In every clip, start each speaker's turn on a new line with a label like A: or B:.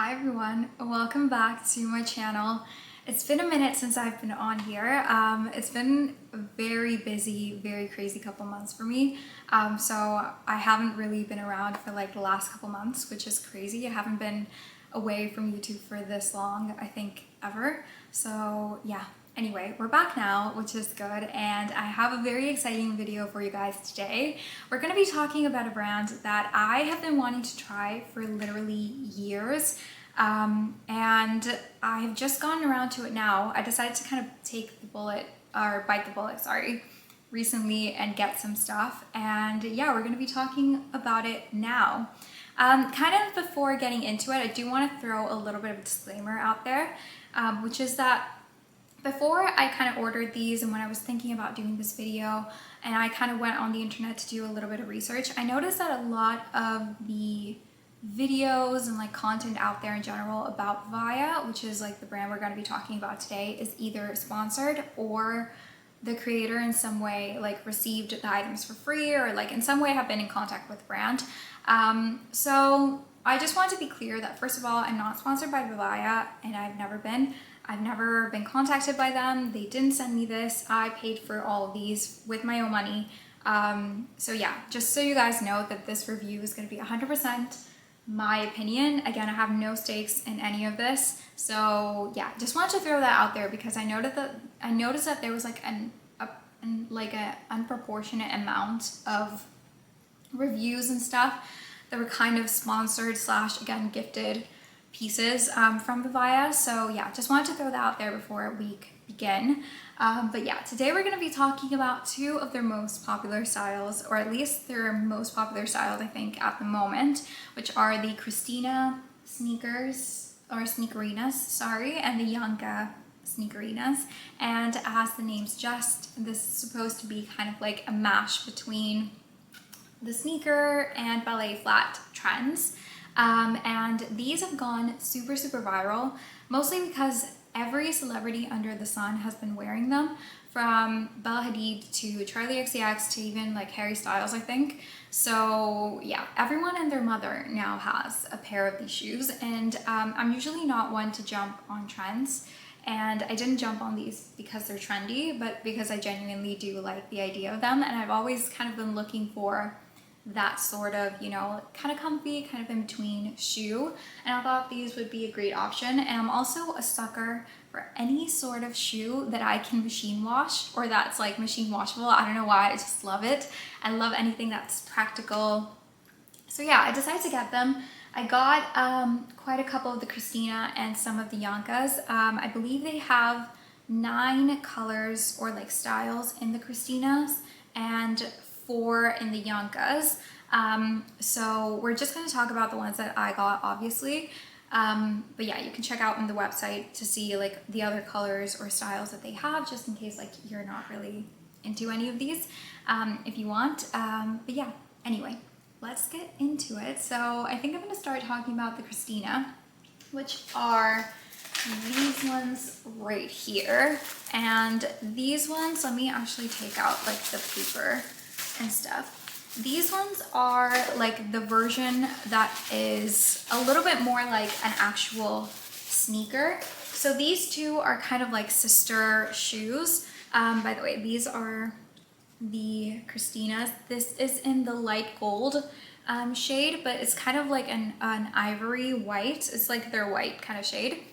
A: Hi everyone, welcome back to my channel. It's been a minute since I've been on here. It's been a very busy, very crazy couple months for me. So I haven't really been around for like the last couple months, which is crazy. I haven't been away from YouTube for this long, I think, ever. So yeah. Anyway, we're back now, which is good, and I have a very exciting video for you guys today. We're going to be talking about a brand that I have been wanting to try for literally years, and I've just gotten around to it now. I decided to kind of bite the bullet, recently and get some stuff, and yeah, we're going to be talking about it now. Kind of before getting into it, I do want to throw a little bit of a disclaimer out there, which is that before I kind of ordered these and when I was thinking about doing this video and I kind of went on the internet to do a little bit of research, I noticed that a lot of the videos and like content out there in general about Vivaia, which is like the brand we're going to be talking about today, is either sponsored or the creator in some way like received the items for free or like in some way have been in contact with the brand. So I just want to be clear that first of all, I'm not sponsored by Vivaia and I've never been contacted by them. They didn't send me this. I paid for all of these with my own money. So yeah, just so you guys know that this review is going to be 100% my opinion. Again, I have no stakes in any of this. So yeah, just wanted to throw that out there because I noticed that there was like an unproportionate amount of reviews and stuff that were kind of sponsored / again gifted pieces from Vivaia. So yeah, just wanted to throw that out there before we begin. But yeah, today we're going to be talking about two of their most popular styles, or at least their most popular styles I think at the moment, which are the Christina sneakers, or Sneakerinas, and the Yanka Sneakerinas. And as the name suggests, this is supposed to be kind of like a mash between the sneaker and ballet flat trends. And these have gone super viral, mostly because every celebrity under the sun has been wearing them, from Bella Hadid to Charlie XCX to even like Harry Styles, I think. So yeah, everyone and their mother now has a pair of these shoes, and I'm usually not one to jump on trends, and I didn't jump on these because they're trendy, but because I genuinely do like the idea of them, and I've always kind of been looking for that sort of, you know, kind of comfy, kind of in between shoe, and I thought these would be a great option. And I'm also a sucker for any sort of shoe that I can machine wash or that's like machine washable. I don't know why, I just love it. I love anything that's practical. So yeah, I decided to get them. I got quite a couple of the Christina and some of the Yankas. I believe they have 9 colors or like styles in the Christinas and 4 in the Yankas. So we're just going to talk about the ones that I got, obviously. But yeah, you can check out on the website to see like the other colors or styles that they have, just in case like you're not really into any of these, if you want. But yeah, anyway, let's get into it. So I think I'm going to start talking about the Christina, which are these ones right here. And these ones, let me actually take out like the paper and stuff. These ones are like the version that is a little bit more like an actual sneaker. So these two are kind of like sister shoes. By the way, these are the Christinas. This is in the light gold shade, but it's kind of like an ivory white. It's like their white kind of shade.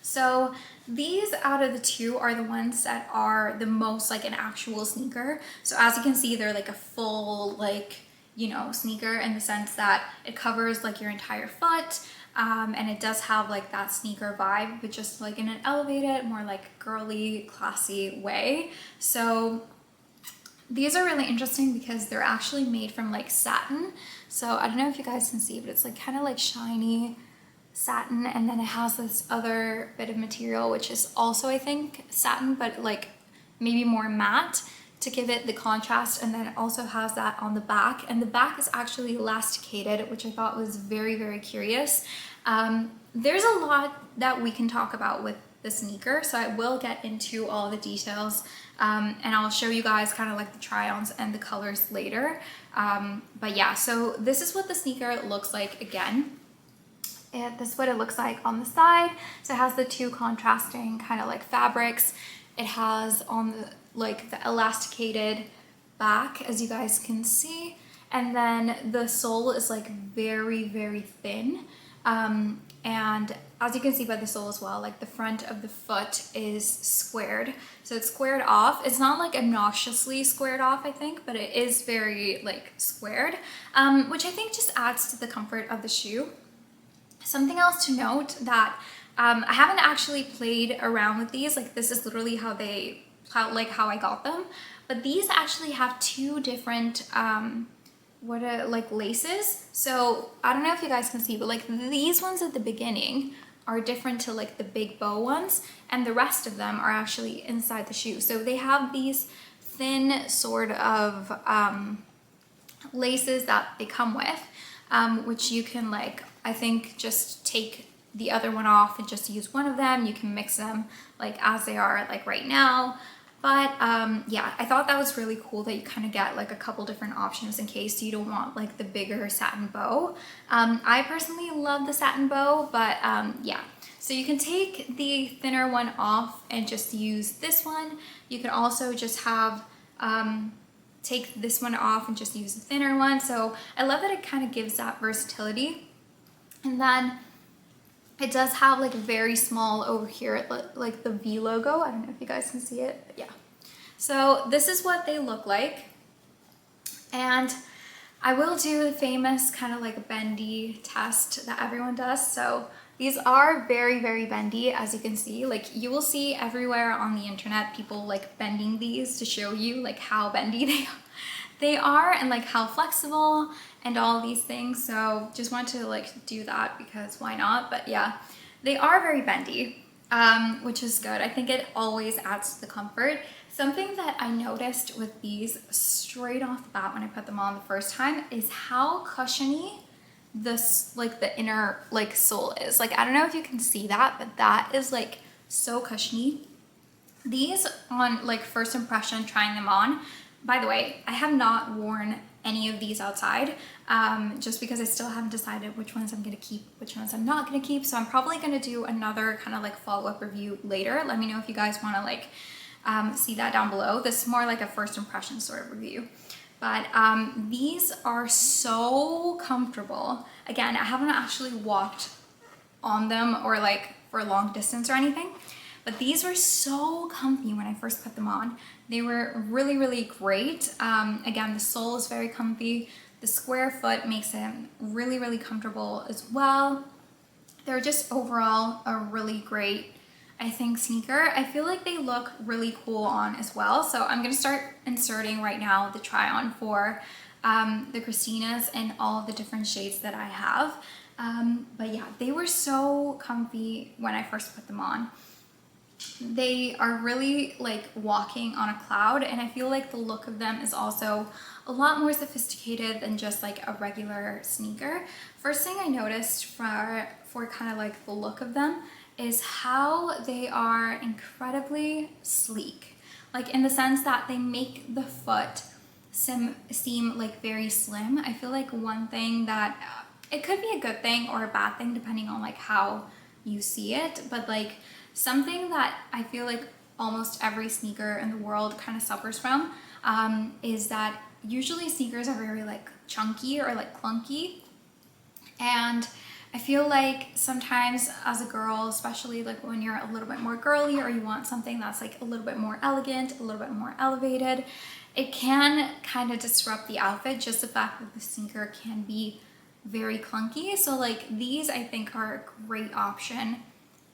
A: So these out of the two are the ones that are the most like an actual sneaker. So as you can see, they're like a full like, you know, sneaker in the sense that it covers like your entire foot, and it does have like that sneaker vibe, but just like in an elevated, more like girly, classy way. So these are really interesting because they're actually made from like satin. So I don't know if you guys can see, but it's like kind of like shiny satin, and then it has this other bit of material which is also I think satin, but like maybe more matte to give it the contrast, and then it also has that on the back, and the back is actually elasticated, which I thought was very curious. There's a lot that we can talk about with the sneaker, so I will get into all the details, and I'll show you guys kind of like the try-ons and the colors later. But yeah, so this is what the sneaker looks like again. this is what it looks like on the side. So it has the two contrasting kind of like fabrics. It has on the like the elasticated back, as you guys can see, and then the sole is like very, very thin. And as you can see by the sole as well, like the front of the foot is squared. So it's squared off. It's not like obnoxiously squared off, I think, but it is very like squared, which I think just adds to the comfort of the shoe. Something else to note that I haven't actually played around with these. Like this is literally how I got them. But these actually have two different like laces. So I don't know if you guys can see, but like these ones at the beginning are different to like the big bow ones, and the rest of them are actually inside the shoe. So they have these thin sort of laces that they come with, which you can like, I think, just take the other one off and just use one of them. You can mix them like as they are like right now. But yeah, I thought that was really cool that you kind of get like a couple different options in case you don't want like the bigger satin bow. I personally love the satin bow, but yeah. So you can take the thinner one off and just use this one. You can also just have, take this one off and just use the thinner one. So I love that it kind of gives that versatility. And then it does have like very small over here, like the V logo. I don't know if you guys can see it, but yeah. So this is what they look like. And I will do the famous kind of like bendy test that everyone does. So these are very, very bendy, as you can see. Like you will see everywhere on the internet people like bending these to show you like how bendy they are and like how flexible and all these things. So just want to like do that because why not? But yeah, they are very bendy, which is good. I think it always adds to the comfort. Something that I noticed with these straight off the bat when I put them on the first time is how cushiony this like the inner like sole is. Like I don't know if you can see that, but that is like so cushiony. These on like first impression trying them on, by the way, I have not worn any of these outside, just because I still haven't decided which ones I'm gonna keep, which ones I'm not gonna keep. So I'm probably gonna do another kind of like follow-up review later. Let me know if you guys wanna like see that down below. This is more like a first impression sort of review. But these are so comfortable. Again, I haven't actually walked on them or like for a long distance or anything, but these were so comfy when I first put them on. They were really, really great. Again, the sole is very comfy. The square foot makes it really, really comfortable as well. They're just overall a really great, I think, sneaker. I feel like they look really cool on as well. So I'm gonna start inserting right now the try on for the Cristinas and all the different shades that I have. But yeah, they were so comfy when I first put them on. They are really like walking on a cloud, and I feel like the look of them is also a lot more sophisticated than just like a regular sneaker. First thing I noticed for kind of like the look of them is how they are incredibly sleek. Like in the sense that they make the foot seem like very slim. I feel like one thing that it could be a good thing or a bad thing depending on like how you see it, but like something that I feel like almost every sneaker in the world kind of suffers from is that usually sneakers are very like chunky or like clunky. And I feel like sometimes as a girl, especially like when you're a little bit more girly or you want something that's like a little bit more elegant, a little bit more elevated, it can kind of disrupt the outfit, just the fact that the sneaker can be very clunky. So like these I think are a great option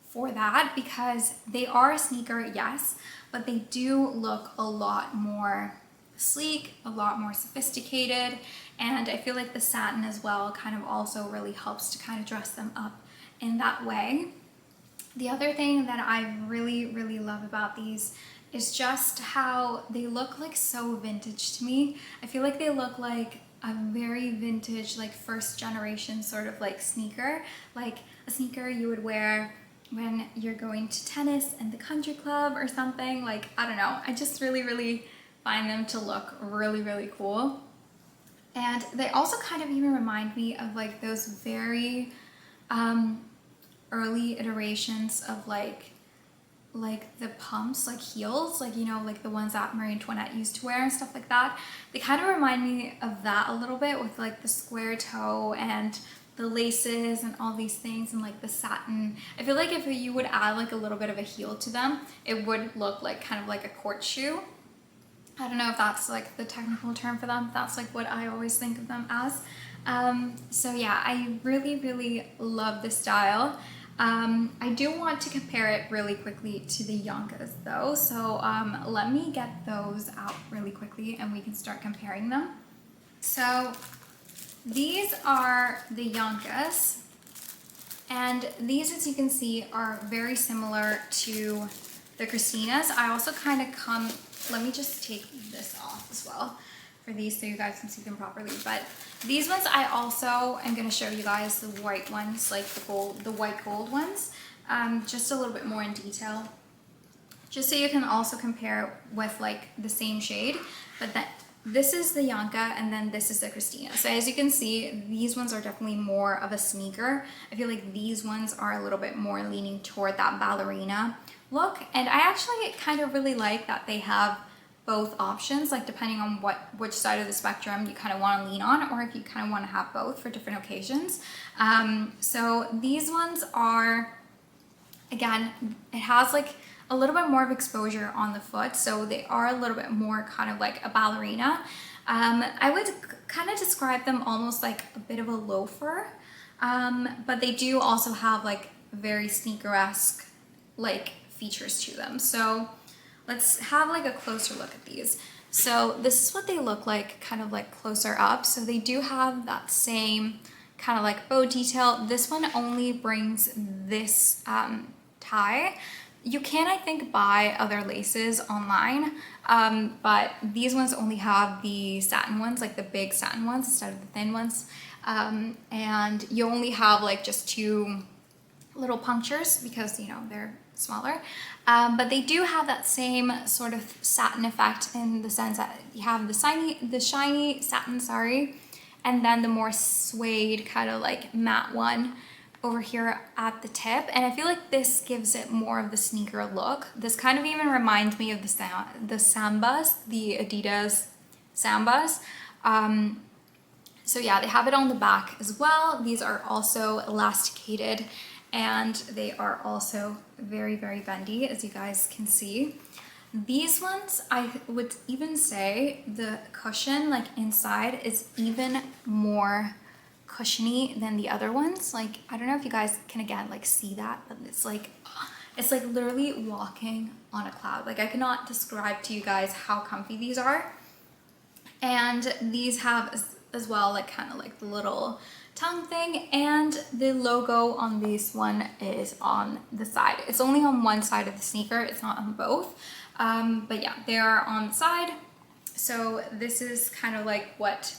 A: for that because they are a sneaker, yes, but they do look a lot more sleek, a lot more sophisticated, and I feel like the satin as well kind of also really helps to kind of dress them up in that way. The other thing that I really, really love about these is just how they look like so vintage to me. I feel like they look like a very vintage, like first generation sort of like sneaker, like a sneaker you would wear when you're going to tennis and the country club or something. Like, I don't know, I just really, really find them to look really, really cool. And they also kind of even remind me of like those very early iterations of like the pumps, like heels, like, you know, like the ones that Marie Antoinette used to wear and stuff like that. They kind of remind me of that a little bit, with like the square toe and the laces and all these things, and like the satin. I feel like if you would add like a little bit of a heel to them, it would look like kind of like a court shoe. I don't know if that's like the technical term for them. That's like what I always think of them as. So yeah, I really love this style. I do want to compare it really quickly to the Yankas though. So let me get those out really quickly and we can start comparing them. So these are the Yankas, and these, as you can see, are very similar to the Christinas. I also kind of let me just take this off as well for these so you guys can see them properly. But these ones, I also am going to show you guys the white ones, like the white gold ones, just a little bit more in detail, just so you can also compare with like the same shade. But then this is the Yanka, and then this is the Cristina. So as you can see, these ones are definitely more of a sneaker. I feel like these ones are a little bit more leaning toward that ballerina look. And I actually kind of really like that they have both options, like depending on which side of the spectrum you kind of want to lean on, or if you kind of want to have both for different occasions. So these ones are, again, it has like a little bit more of exposure on the foot, so they are a little bit more kind of like a ballerina. I would kind of describe them almost like a bit of a loafer, but they do also have like very sneaker-esque like features to them. So let's have like a closer look at these. So this is what they look like kind of like closer up. So they do have that same kind of like bow detail. This one only brings this tie. You can, I think, buy other laces online, but these ones only have the satin ones, like the big satin ones instead of the thin ones. And you only have like just 2 little punctures because, you know, they're smaller. But they do have that same sort of satin effect in the sense that you have the shiny satin, and then the more suede kind of like matte one over here at the tip. And I feel like this gives it more of the sneaker look. This kind of even reminds me of the Sambas, the Adidas Sambas. So yeah, they have it on the back as well. These are also elasticated, and they are also very bendy, as you guys can see. These ones, I would even say the cushion like inside is even more cushiony than the other ones. Like, I don't know if you guys can again like see that, but it's like literally walking on a cloud. Like, I cannot describe to you guys how comfy these are. And these have as well like kind of like the little tongue thing, and the logo on this one is on the side. It's only on one side of the sneaker, it's not on both. But yeah, they are on the side. So this is kind of like what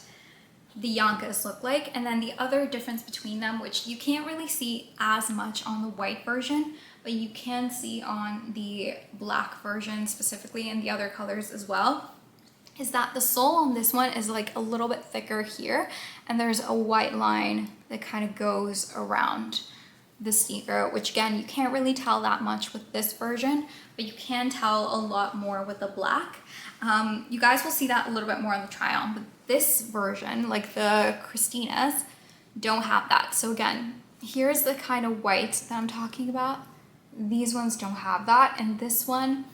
A: the Yankas look like. And then the other difference between them, which you can't really see as much on the white version, but you can see on the black version specifically, and the other colors as well, is that the sole on this one is like a little bit thicker here, and there's a white line that kind of goes around the sneaker, which again, you can't really tell that much with this version, but you can tell a lot more with the black. You guys will see that a little bit more on the try on, but this version, like the Cristinas, don't have that. So again, here's the kind of white that I'm talking about. These ones don't have that, and this one,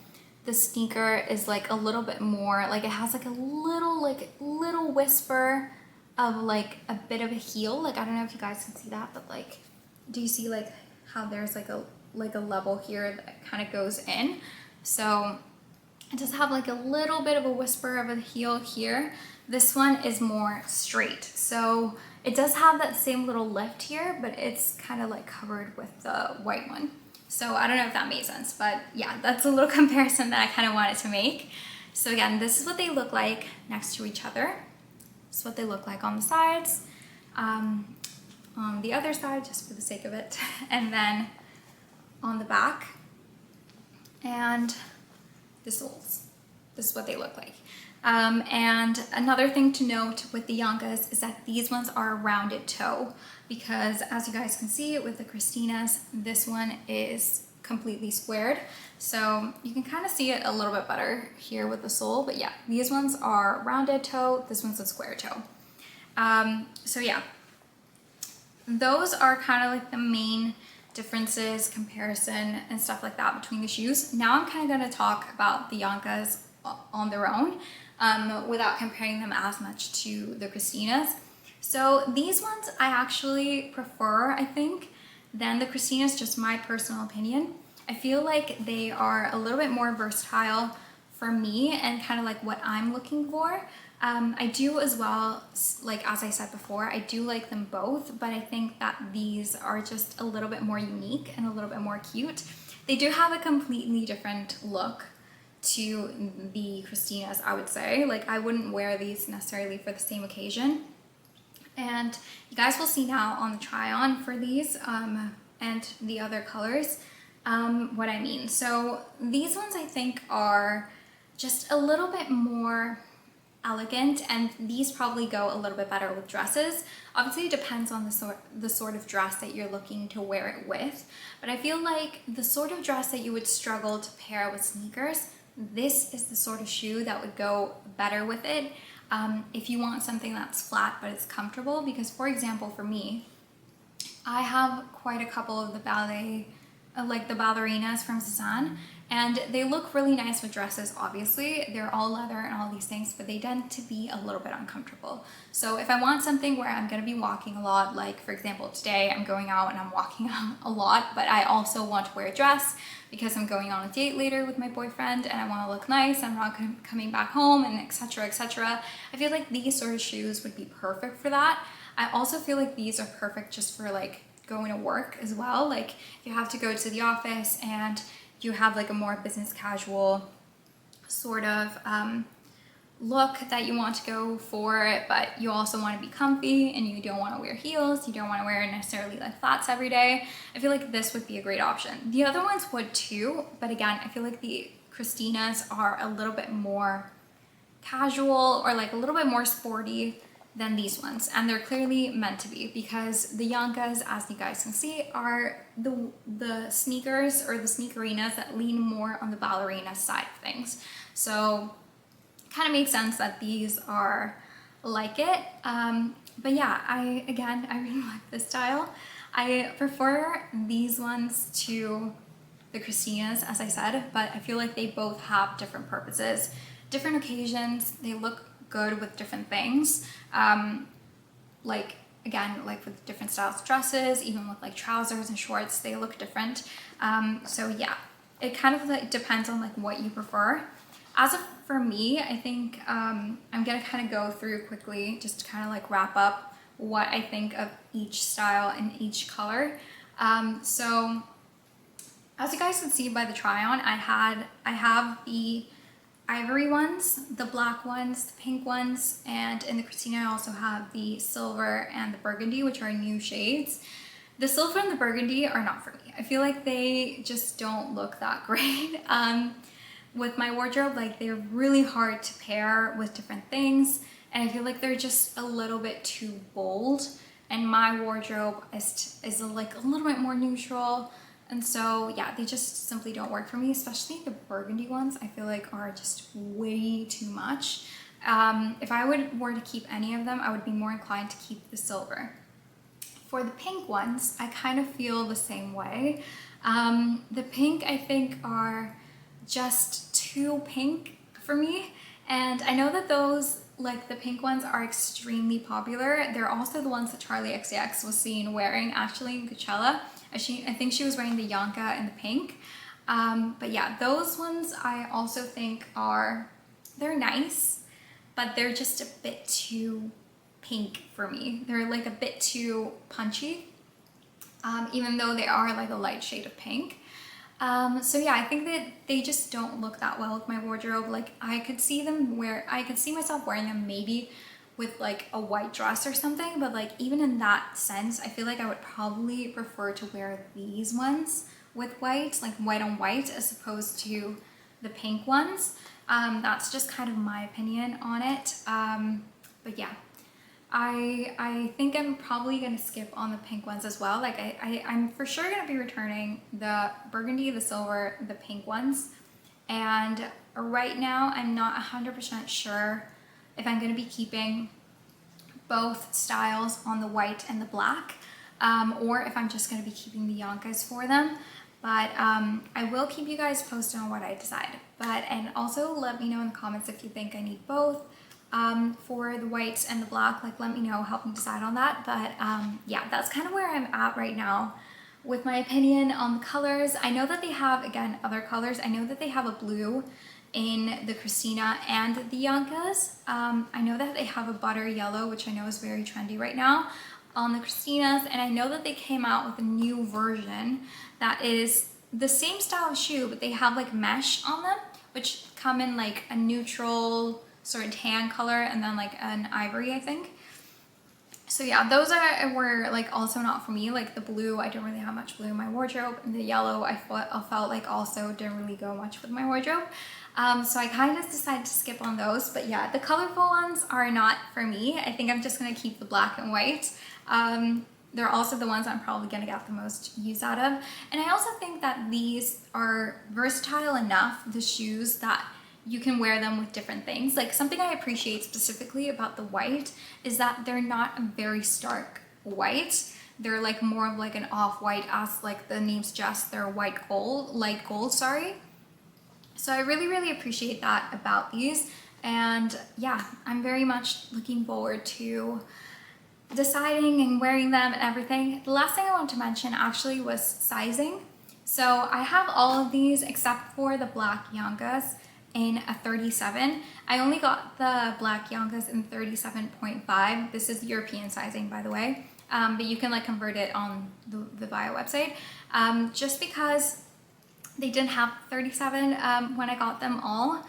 A: the sneaker is like a little bit more, like it has like a little whisper of like a bit of a heel. Like, I don't know if you guys can see that, but like, do you see like how there's like a level here that kind of goes in? So it does have like a little bit of a whisper of a heel here. This one is more straight. So it does have that same little lift here, but it's kind of like covered with the white one. So I don't know if that made sense, but yeah, that's a little comparison that I kind of wanted to make. So again, this is what they look like next to each other. This is what they look like on the sides, on the other side, just for the sake of it, and then on the back, and the soles. This is what they look like. And another thing to note with the Yankas is that these ones are a rounded toe. because as you guys can see with the Cristinas, this one is completely squared. So you can kind of see it a little bit better here with the sole, but yeah, these ones are rounded toe, this one's a square toe. So yeah, those are kind of like the main differences, comparison, and stuff like that between the shoes. Now I'm kind of going to talk about the Yankas on their own, without comparing them as much to the Cristinas. So these ones I actually prefer, I think, than the Cristinas, just my personal opinion. I feel like they are a little bit more versatile for me and kind of like what I'm looking for. I do as well, like as I said before, I do like them both, but I think that these are just a little bit more unique and a little bit more cute. They do have a completely different look to the Cristinas, I would say. Like, I wouldn't wear these necessarily for the same occasion. And you guys will see now on the try on for these and the other colors what I mean. So these ones I think are just a little bit more elegant, and these probably go a little bit better with dresses. Obviously it depends on the sort of dress that you're looking to wear it with, but I feel like the sort of dress that you would struggle to pair with sneakers, this is the sort of shoe that would go better with it. If you want something that's flat but it's comfortable, because for example for me, I have quite a couple of the ballet, like the ballerinas from Cezanne, and they look really nice with dresses. Obviously they're all leather and all these things, but they tend to be a little bit uncomfortable. So if I want something where I'm going to be walking a lot, like for example today I'm going out and I'm walking out a lot, but I also want to wear a dress because I'm going on a date later with my boyfriend and I want to look nice, I'm not coming back home, and etc, etc. I feel like these sort of shoes would be perfect for that. I also feel like these are perfect just for like going to work as well. Like if you have to go to the office and you have like a more business casual sort of look that you want to go for, but you also want to be comfy and you don't want to wear heels, you don't want to wear necessarily like flats every day, I feel like this would be a great option. The other ones would too, but again, I feel like the Cristinas are a little bit more casual or like a little bit more sporty than these ones, and they're clearly meant to be, because the Yankas, as you guys can see, are the sneakers or the Sneakerinas that lean more on the ballerina side of things. So kind of makes sense that these are like it. But yeah, I really like this style. I prefer these ones to the Cristinas, as I said, but I feel like they both have different purposes, different occasions. They look good with different things. Like again, like with different styles of dresses, even with like trousers and shorts, they look different. So yeah, it kind of like depends on like what you prefer. As of for me, I think I'm gonna kind of go through quickly just to kind of like wrap up what I think of each style and each color. So as you guys can see by the try on, I have the ivory ones, the black ones, the pink ones, and in the Christina I also have the silver and the burgundy, which are new shades. The silver and the burgundy are not for me. I feel like they just don't look that great with my wardrobe. Like they're really hard to pair with different things, and I feel like they're just a little bit too bold, and my wardrobe is like a little bit more neutral. And so yeah, they just simply don't work for me, especially the burgundy ones. I feel like are just way too much. If I were to keep any of them, I would be more inclined to keep the silver. For the pink ones, I kind of feel the same way. The pink I think are just too pink for me. And I know that those, like the pink ones, are extremely popular. They're also the ones that Charlie XCX was seen wearing actually in Coachella. I think she was wearing the Yanka and the pink. But yeah, those ones I also think they're nice, but they're just a bit too pink for me. They're like a bit too punchy, even though they are like a light shade of pink. So yeah, I think that they just don't look that well with my wardrobe. Like I could see myself wearing them maybe with like a white dress or something, but like even in that sense, I feel like I would probably prefer to wear these ones with white, like white on white, as opposed to the pink ones. That's just kind of my opinion on it. But yeah, I think I'm probably gonna skip on the pink ones as well. Like I'm for sure gonna be returning the burgundy, the silver, the pink ones. And right now I'm not 100% sure if I'm gonna be keeping both styles on the white and the black, or if I'm just gonna be keeping the Yankas for them. But I will keep you guys posted on what I decide. And also let me know in the comments if you think I need both. For the whites and the black, like let me know, help me decide on that. But yeah, that's kind of where I'm at right now with my opinion on the colors. I know that they have, again, other colors. I know that they have a blue in the Christina and the Yankas. I know that they have a butter yellow, which I know is very trendy right now on the Christinas. And I know that they came out with a new version that is the same style of shoe, but they have like mesh on them, which come in like a neutral sort of tan color and then like an ivory, I think. So yeah, those were like also not for me. Like the blue, I didn't really have much blue in my wardrobe, and the yellow I felt like also didn't really go much with my wardrobe. So I kind of decided to skip on those. But yeah, the colorful ones are not for me. I think I'm just gonna keep the black and white. They're also the ones I'm probably gonna get the most use out of. And I also think that these are versatile enough, the shoes, that you can wear them with different things. Like something I appreciate specifically about the white is that they're not a very stark white. They're like more of like an off-white, as like the name suggests, they're white gold, light gold, sorry. So I really, really appreciate that about these. And yeah, I'm very much looking forward to deciding and wearing them and everything. The last thing I wanted to mention actually was sizing. So I have all of these except for the black Yankas in a 37. I only got the black Yankas in 37.5. This is European sizing, by the way, but you can like convert it on the Vivaia website. Just because they didn't have 37 when I got them all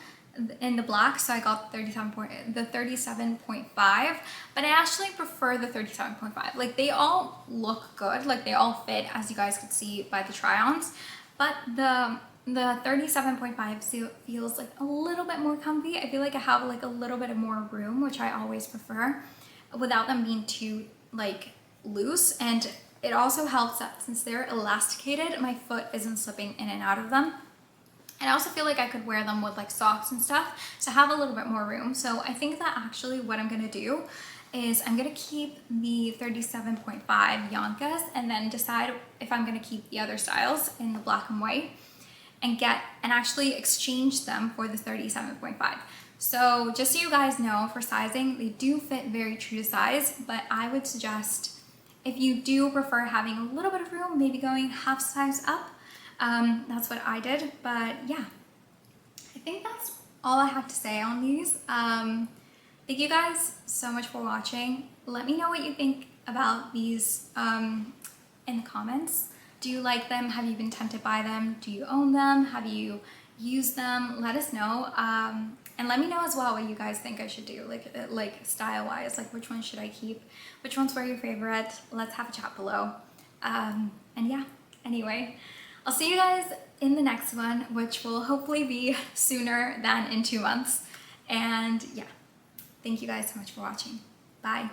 A: in the black, so I got the 37.5, but I actually prefer the 37.5. Like they all look good, like they all fit, as you guys could see by the try-ons, but the 37.5 feels like a little bit more comfy. I feel like I have like a little bit of more room, which I always prefer, without them being too like loose. And it also helps that since they're elasticated, my foot isn't slipping in and out of them. And I also feel like I could wear them with like socks and stuff, so have a little bit more room. So I think that actually what I'm gonna do is I'm gonna keep the 37.5 Yankas and then decide if I'm gonna keep the other styles in the black and white and actually exchange them for the 37.5. So just so you guys know, for sizing, they do fit very true to size, but I would suggest if you do prefer having a little bit of room, maybe going half size up. That's what I did, but yeah, I think that's all I have to say on these. Thank you guys so much for watching. Let me know what you think about these in the comments. Do you like them? Have you been tempted by them? Do you own them? Have you used them? Let us know. And let me know as well what you guys think I should do, like style-wise, like which one should I keep? Which ones were your favorite? Let's have a chat below. And yeah, anyway, I'll see you guys in the next one, which will hopefully be sooner than in 2 months. And yeah, thank you guys so much for watching. Bye.